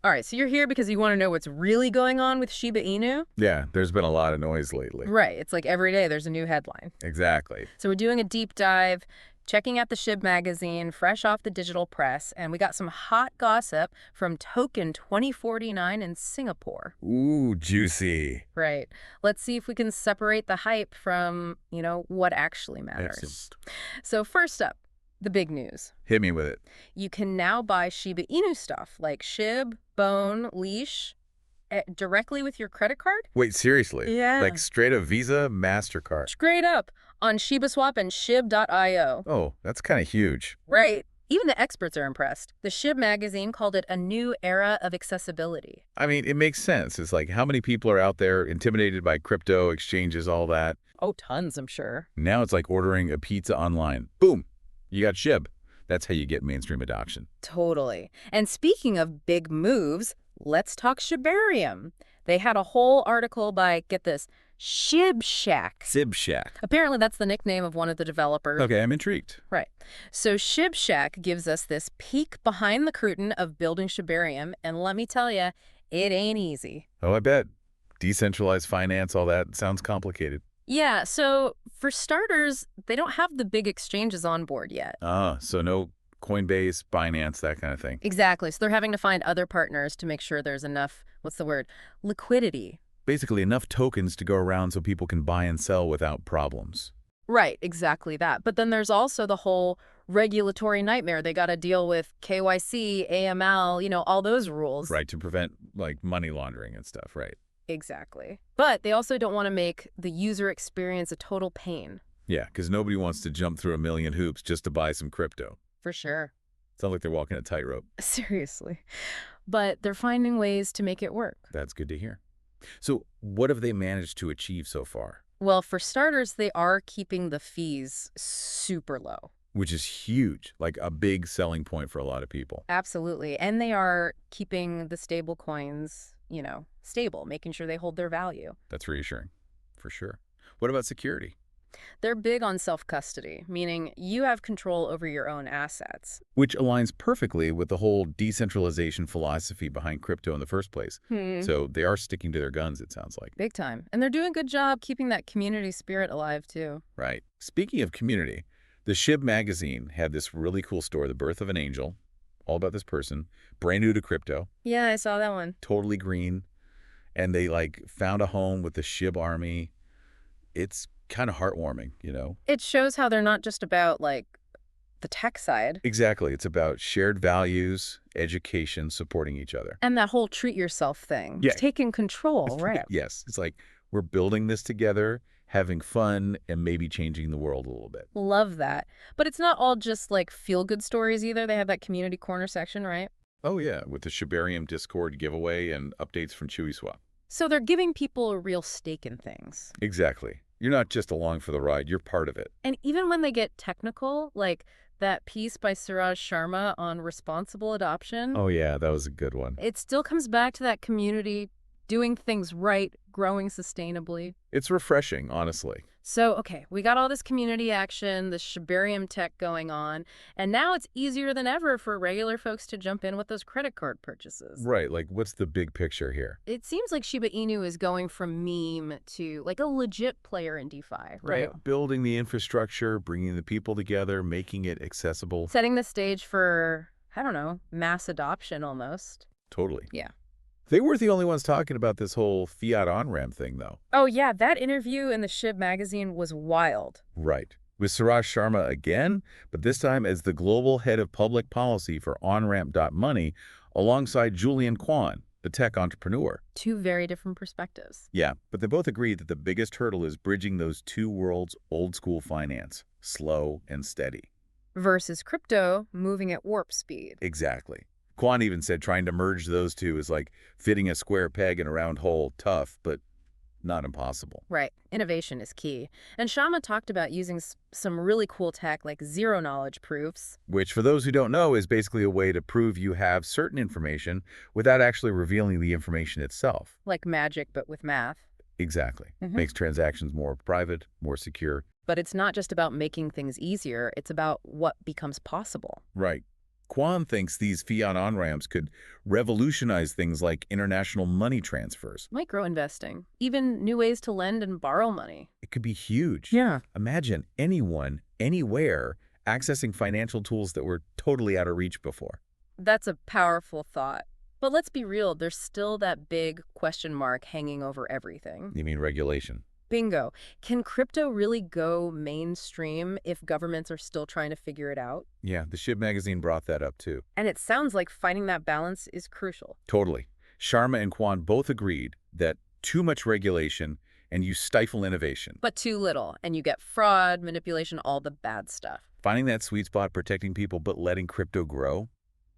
All right, so you're here because you want to know what's really going on with Shiba Inu? Yeah, there's been a lot of noise lately. Right, it's like every day there's a new headline. Exactly. So we're doing a deep dive, checking out the Shib magazine, fresh off the digital press, and we got some hot gossip from Token 2049 in Singapore. Ooh, juicy. Right. Let's see if we can separate the hype from, what actually matters. Excellent. So first up, the big news. Hit me with it. You can now buy Shiba Inu stuff like Shib, Bone, Leash directly with your credit card? Wait, seriously? Yeah. Like straight up Visa, MasterCard. Straight up on ShibaSwap and Shib.io. Oh, that's kind of huge. Right. Even the experts are impressed. The Shib magazine called it a new era of accessibility. I mean, it makes sense. It's like how many people are out there intimidated by crypto, exchanges, all that. Oh, tons, I'm sure. Now it's like ordering a pizza online. Boom, you got Shib. That's how you get mainstream adoption. Totally. And speaking of big moves, let's talk Shibarium. They had a whole article by, get this, Shib Shack. Shib Shack. Apparently that's the nickname of one of the developers. Okay, I'm intrigued. Right. So Shib Shack gives us this peek behind the curtain of building Shibarium, and let me tell you, it ain't easy. Oh, I bet. Decentralized finance, all that sounds complicated. Yeah, so for starters, they don't have the big exchanges on board yet. So no Coinbase, Binance, that kind of thing. Exactly. So they're having to find other partners to make sure there's enough, liquidity. Basically enough tokens to go around so people can buy and sell without problems. Right, exactly that. But then there's also the whole regulatory nightmare. They got to deal with KYC, AML, all those rules. Right, to prevent like money laundering and stuff, right? Exactly. But they also don't want to make the user experience a total pain. Yeah, because nobody wants to jump through a million hoops just to buy some crypto. For sure. Sounds like they're walking a tightrope. Seriously. But they're finding ways to make it work. That's good to hear. So what have they managed to achieve so far? Well, for starters, they are keeping the fees super low. Which is huge, like a big selling point for a lot of people. Absolutely. And they are keeping the stable coins, stable, making sure they hold their value. That's reassuring, for sure. What about security? They're big on self-custody, meaning you have control over your own assets. Which aligns perfectly with the whole decentralization philosophy behind crypto in the first place. So they are sticking to their guns, it sounds like. Big time. And they're doing a good job keeping that community spirit alive, too. Right. Speaking of community, the Shib magazine had this really cool story, The Birth of an Angel, all about this person, brand new to crypto. Yeah, I saw that one. Totally green. And they found a home with the Shib army. It's kind of heartwarming, It shows how they're not just about, the tech side. Exactly. It's about shared values, education, supporting each other. And that whole treat yourself thing. Yeah. Taking control, right? Yes. It's like we're building this together, having fun, and maybe changing the world a little bit. Love that. But it's not all just, feel-good stories either. They have that community corner section, right? Oh, yeah, with the Shibarium Discord giveaway and updates from ShibaSwap. So they're giving people a real stake in things. Exactly. You're not just along for the ride, you're part of it. And even when they get technical, like that piece by Suraj Sharma on responsible adoption, Oh, yeah, that was a good one. it still comes back to that community doing things right, growing sustainably. It's refreshing, honestly. So, okay, we got all this community action, this Shibarium tech going on, and now it's easier than ever for regular folks to jump in with those credit card purchases. Right, what's the big picture here? It seems like Shiba Inu is going from meme to a legit player in DeFi, right? Right, building the infrastructure, bringing the people together, making it accessible. Setting the stage for, I don't know, mass adoption almost. Totally. Yeah. They weren't the only ones talking about this whole Fiat on-ramp thing, though. Oh, yeah, that interview in the Shib magazine was wild. Right. With Suraj Sharma again, but this time as the global head of public policy for OnRamp.money, alongside Julian Kwan, the tech entrepreneur. Two very different perspectives. Yeah, but they both agree that the biggest hurdle is bridging those two worlds' old-school finance, slow and steady. Versus crypto moving at warp speed. Exactly. Kwan even said trying to merge those two is like fitting a square peg in a round hole, tough, but not impossible. Right. Innovation is key. And Sharma talked about using some really cool tech like zero-knowledge proofs. Which, for those who don't know, is basically a way to prove you have certain information without actually revealing the information itself. Like magic, but with math. Exactly. Makes transactions more private, more secure. But it's not just about making things easier. It's about what becomes possible. Right. Kwan thinks these fiat on-ramps could revolutionize things like international money transfers. Micro investing, even new ways to lend and borrow money. It could be huge. Yeah. Imagine anyone, anywhere, accessing financial tools that were totally out of reach before. That's a powerful thought. But let's be real, there's still that big question mark hanging over everything. You mean regulation? Bingo. Can crypto really go mainstream if governments are still trying to figure it out? Yeah, the Shib magazine brought that up too. And it sounds like finding that balance is crucial. Totally. Sharma and Kwan both agreed that too much regulation and you stifle innovation. But too little, and you get fraud, manipulation, all the bad stuff. Finding that sweet spot, protecting people, but letting crypto grow,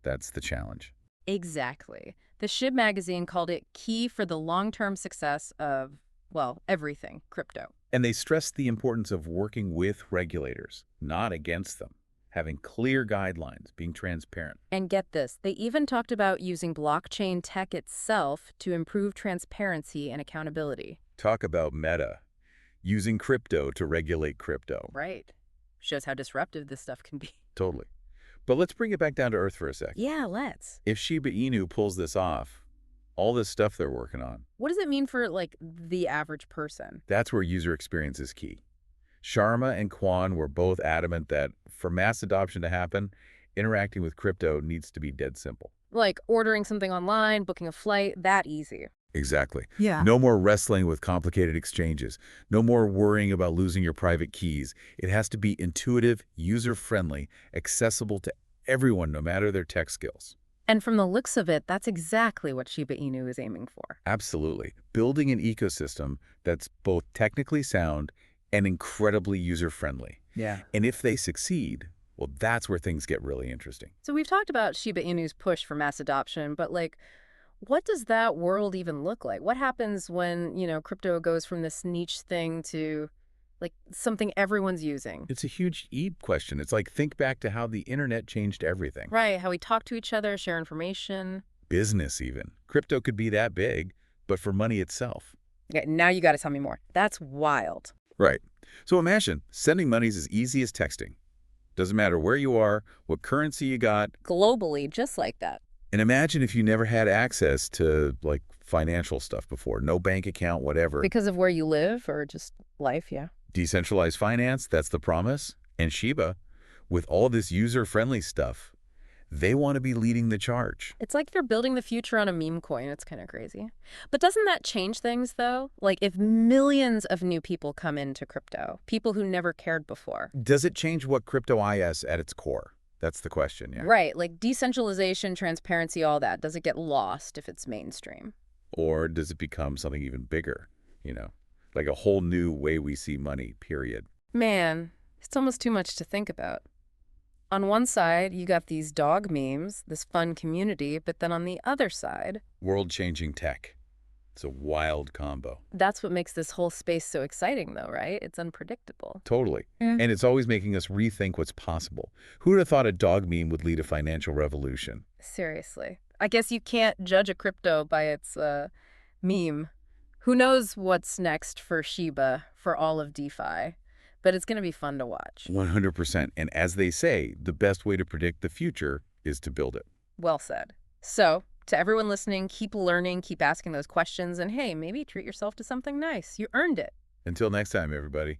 that's the challenge. Exactly. The Shib magazine called it key for the long-term success of, well, everything crypto. And they stressed the importance of working with regulators, not against them, having clear guidelines, being transparent. And get this, they even talked about using blockchain tech itself to improve transparency and accountability. Talk about meta, using crypto to regulate crypto. Right. Shows how disruptive this stuff can be. Totally. But let's bring it back down to earth for a sec. Yeah, let's. If Shiba Inu pulls this off, all this stuff they're working on, What does it mean for, like, the average person? that's where user experience is key. Sharma and Kwan were both adamant that for mass adoption to happen, interacting with crypto needs to be dead simple. Like ordering something online, booking a flight, that easy. Exactly. Yeah. No more wrestling with complicated exchanges. No more worrying about losing your private keys. It has to be intuitive, user-friendly, accessible to everyone, no matter their tech skills. And from the looks of it, that's exactly what Shiba Inu is aiming for. Absolutely. Building an ecosystem that's both technically sound and incredibly user-friendly. Yeah. And if they succeed, well, that's where things get really interesting. So we've talked about Shiba Inu's push for mass adoption, but like, what does that world even look like? What happens when, crypto goes from this niche thing to like something everyone's using? It's a huge question. It's like, think back to how the internet changed everything. Right, how we talk to each other, share information. Business even. Crypto could be that big, but for money itself. Okay, now you got to tell me more. That's wild. Right. So imagine sending money is as easy as texting. Doesn't matter where you are, what currency you got. Globally, just like that. And imagine if you never had access to, like, financial stuff before. No bank account, whatever. Because of where you live or just life, yeah. Decentralized finance, that's the promise. And Shiba, with all this user-friendly stuff, they want to be leading the charge. It's like they're building the future on a meme coin. It's kind of crazy. But doesn't that change things, though? Like, if millions of new people come into crypto, people who never cared before. Does it change what crypto is at its core? That's the question, yeah. Right, like decentralization, transparency, all that. Does it get lost if it's mainstream? Or does it become something even bigger, like a whole new way we see money, period? Man, it's almost too much to think about. On one side, you got these dog memes, this fun community, but then on the other side... World-changing tech. It's a wild combo. That's what makes this whole space so exciting, though, right? It's unpredictable. Totally. And it's always making us rethink what's possible. Who would have thought a dog meme would lead a financial revolution? Seriously. I guess you can't judge a crypto by its meme. Who knows what's next for Shiba, for all of DeFi? But it's going to be fun to watch. 100%. And as they say, the best way to predict the future is to build it. Well said. So, to everyone listening, keep learning, keep asking those questions, and hey, maybe treat yourself to something nice. You earned it. Until next time, everybody.